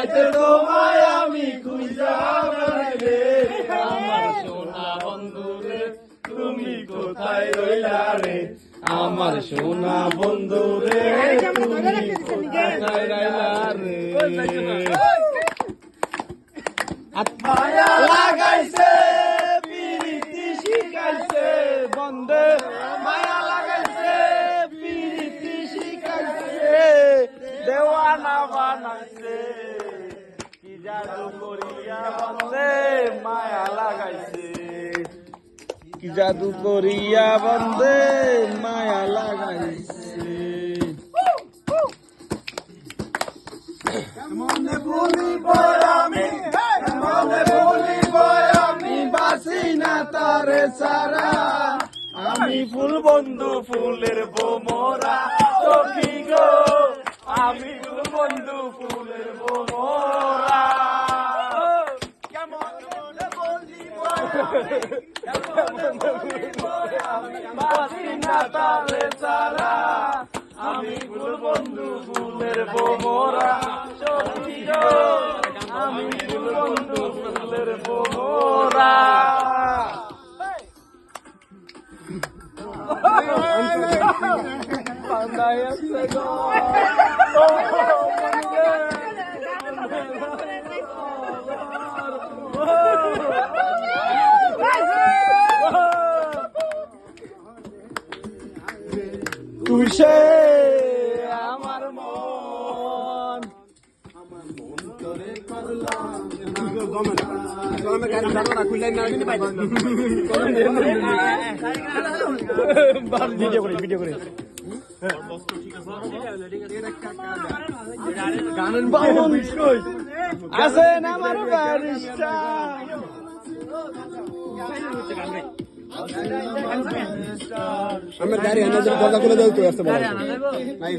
রাতে তোমায় আমি খুঁজা বেড়াই রে আমার সোনা বন্ধু রে তুমি কোথায় রইলা রে আমার সোনা বন্ধু রে তুমি কোথায় রইলা রে মায়া লাগাইছে পিরিতি শিখাইছে বন্ধে মায়া লাগাইছে পিরিতি শিখাইছে দেওয়ানা বানাইছে কি জাদু করিয়া বন্ধে মায়া লাগাইছে কি জাদু করিয়া বন্ধে মায়া লাগাইছে মনে বলিব আমি বাসি না তারে সারা আমি ফুল বন্ধু ফুলের বোমরা সখী গো আমি ফুল বন্ধু ফুলের বোমরা বাসি না তারে সারা আমি ফুল বন্ধু ফুলের বোমরা সখী গো আমি ফুল বন্ধু ফুলের বোমরা তুষে আমার মন করে করলাম ভিডিও করে গানের বাউন আছেন আমার বারিশটা আমার গাড়ি আনার জন্য দরজা খুলে দেয় তো আসতে